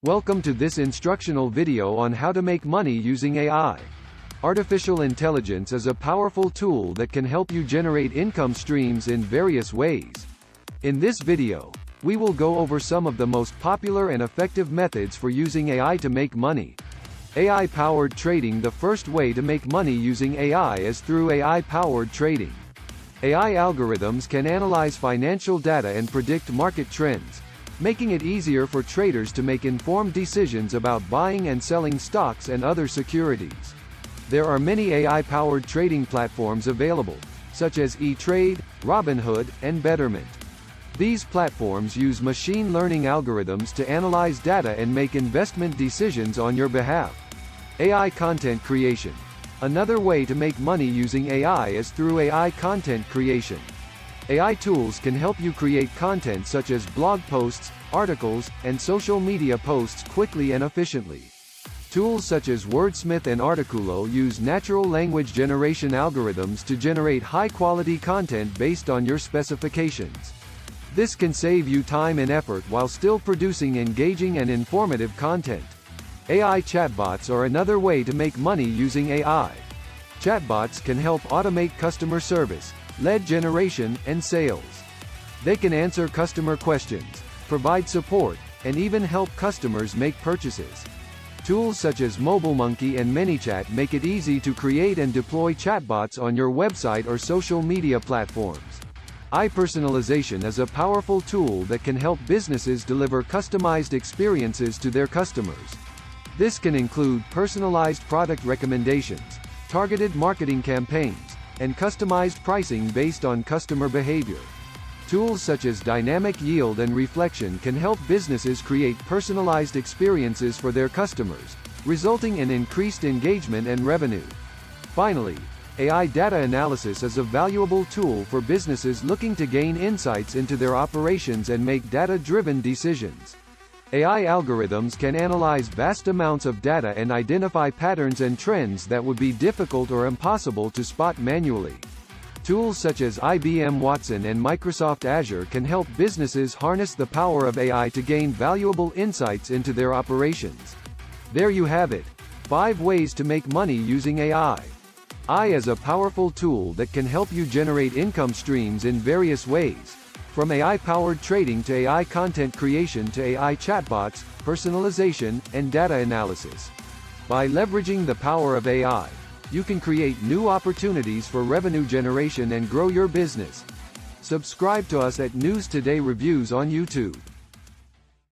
Welcome to this instructional video on how to make money using AI. Artificial intelligence is a powerful tool that can help you generate income streams in various ways. In this video, we will go over some of the most popular and effective methods for using AI to make money. AI-powered trading. The first way to make money using AI is through AI-powered trading. AI algorithms can analyze financial data and predict market trends, making it easier for traders to make informed decisions about buying and selling stocks and other securities. There are many AI-powered trading platforms available, such as eTrade, Robinhood, and Betterment. These platforms use machine learning algorithms to analyze data and make investment decisions on your behalf. AI content creation. Another way to make money using AI is through AI content creation. AI tools can help you create content such as blog posts, articles, and social media posts quickly and efficiently. Tools such as Wordsmith and Articulo use natural language generation algorithms to generate high-quality content based on your specifications. This can save you time and effort while still producing engaging and informative content. AI chatbots are another way to make money using AI. Chatbots can help automate customer service, lead generation, and sales. They can answer customer questions, provide support, and even help customers make purchases. Tools such as MobileMonkey and ManyChat make it easy to create and deploy chatbots on your website or social media platforms. AI personalization is a powerful tool that can help businesses deliver customized experiences to their customers. This can include personalized product recommendations, targeted marketing campaigns, and customized pricing based on customer behavior. Tools such as dynamic yield and reflection can help businesses create personalized experiences for their customers, resulting in increased engagement and revenue. Finally, AI data analysis is a valuable tool for businesses looking to gain insights into their operations and make data-driven decisions. AI algorithms can analyze vast amounts of data and identify patterns and trends that would be difficult or impossible to spot manually. Tools such as IBM Watson and Microsoft Azure can help businesses harness the power of AI to gain valuable insights into their operations. There you have it. 5 ways to make money using AI. AI is a powerful tool that can help you generate income streams in various ways, from AI-powered trading to AI content creation to AI chatbots, personalization, and data analysis. By leveraging the power of AI, you can create new opportunities for revenue generation and grow your business. Subscribe to us at News Today Reviews on YouTube.